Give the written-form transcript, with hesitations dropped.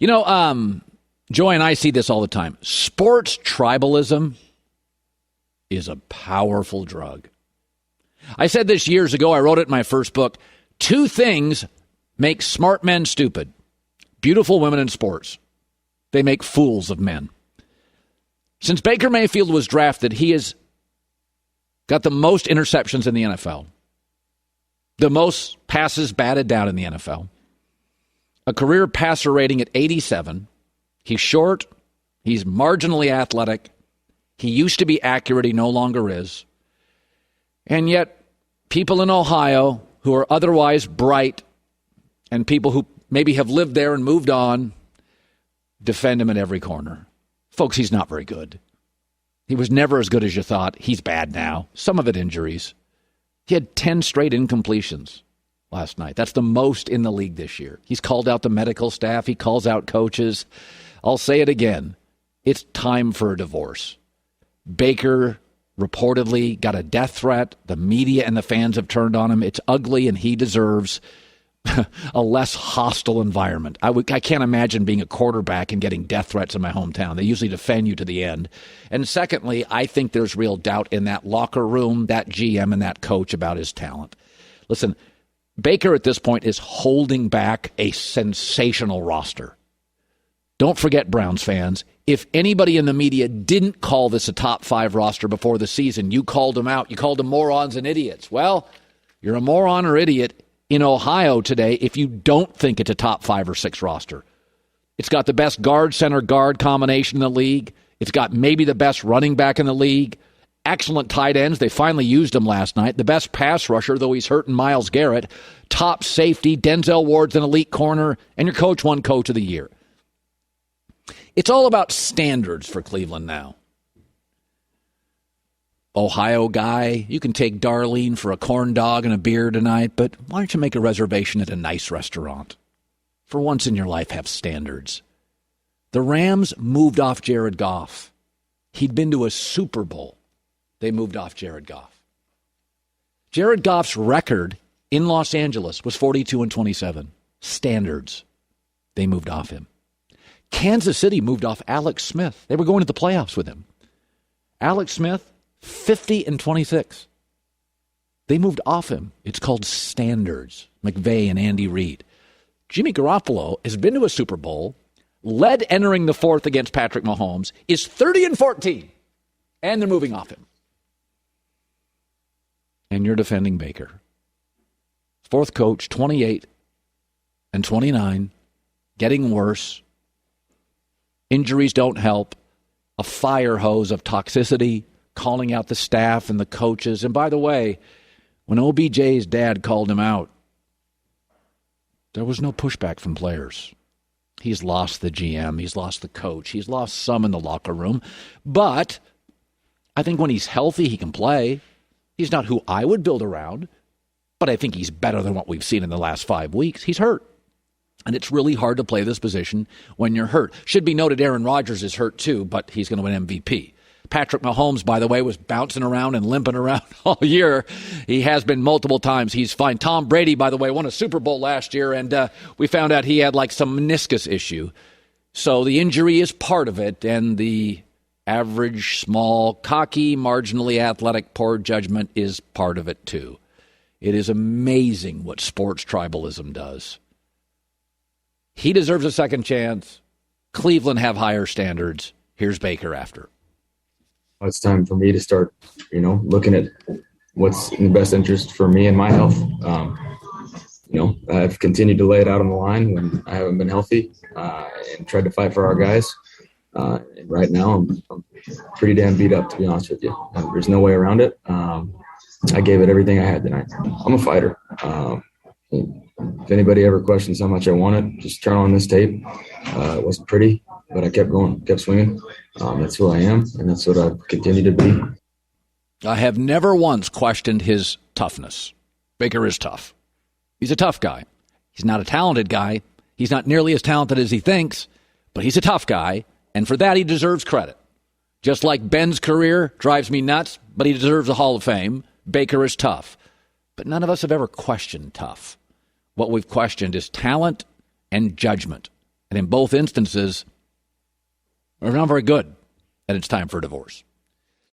Joy and I see this all the time. Sports tribalism is a powerful drug. I said this years ago. I wrote it in my first book. 2 things make smart men stupid. Beautiful women in sports. They make fools of men. Since Baker Mayfield was drafted, he has got the most interceptions in the NFL. The most passes batted down in the NFL. A career passer rating at 87. He's short. He's marginally athletic. He used to be accurate. He no longer is. And yet, people in Ohio who are otherwise bright and people who maybe have lived there and moved on defend him at every corner. Folks, he's not very good. He was never as good as you thought. He's bad now. Some of it injuries. He had 10 straight incompletions last night. That's the most in the league this year. He's called out the medical staff. He calls out coaches. I'll say it again. It's time for a divorce. Baker reportedly got a death threat. The media and the fans have turned on him. It's ugly, and he deserves a less hostile environment. I can't imagine being a quarterback and getting death threats in my hometown. They usually defend you to the end. And secondly, I think there's real doubt in that locker room, that GM, and that coach about his talent. Listen, Baker at this point is holding back a sensational roster. Don't forget, Browns fans, if anybody in the media didn't call this a top 5 roster before the season, you called them out. You called them morons and idiots. Well, you're a moron or idiot in Ohio today if you don't think it's a top 5 or 6 roster. It's got the best guard, center, guard combination in the league. It's got maybe the best running back in the league. Excellent tight ends. They finally used him last night. The best pass rusher, though he's hurting Myles Garrett. Top safety. Denzel Ward's an elite corner. And your coach won Coach of the Year. It's all about standards for Cleveland now. Ohio guy, you can take Darlene for a corn dog and a beer tonight, but why don't you make a reservation at a nice restaurant? For once in your life, have standards. The Rams moved off Jared Goff. He'd been to a Super Bowl. They moved off Jared Goff. Jared Goff's record in Los Angeles was 42-27. Standards. They moved off him. Kansas City moved off Alex Smith. They were going to the playoffs with him. Alex Smith, 50-26. They moved off him. It's called standards. McVay and Andy Reid. Jimmy Garoppolo has been to a Super Bowl, led entering the 4th against Patrick Mahomes, is 30-14, and they're moving off him. And you're defending Baker. 4th coach, 28-29, getting worse. Injuries don't help. A fire hose of toxicity, calling out the staff and the coaches. And by the way, when OBJ's dad called him out, there was no pushback from players. He's lost the GM. He's lost the coach. He's lost some in the locker room. But I think when he's healthy, he can play. He's not who I would build around, but I think he's better than what we've seen in the last 5 weeks. He's hurt. And it's really hard to play this position when you're hurt. Should be noted Aaron Rodgers is hurt too, but he's going to win MVP. Patrick Mahomes, by the way, was bouncing around and limping around all year. He has been multiple times. He's fine. Tom Brady, by the way, won a Super Bowl last year, and we found out he had like some meniscus issue. So the injury is part of it, and the average, small, cocky, marginally athletic, poor judgment is part of it too. It is amazing what sports tribalism does. He deserves a second chance. Cleveland have higher standards. Here's Baker after. It's time for me to start, looking at what's in the best interest for me and my health. I've continued to lay it out on the line when I haven't been healthy and tried to fight for our guys. And right now, I'm pretty damn beat up, to be honest with you. There's no way around it. I gave it everything I had tonight. I'm a fighter. If anybody ever questions how much I wanted, just turn on this tape. It wasn't pretty, but I kept going, kept swinging. That's who I am, and that's what I've continued to be. I have never once questioned his toughness. Baker is tough. He's a tough guy. He's not a talented guy. He's not nearly as talented as he thinks, but he's a tough guy, and for that he deserves credit. Just like Ben's career drives me nuts, but he deserves a Hall of Fame, Baker is tough. But none of us have ever questioned tough. What we've questioned is talent and judgment. And in both instances, they're not very good, and it's time for a divorce.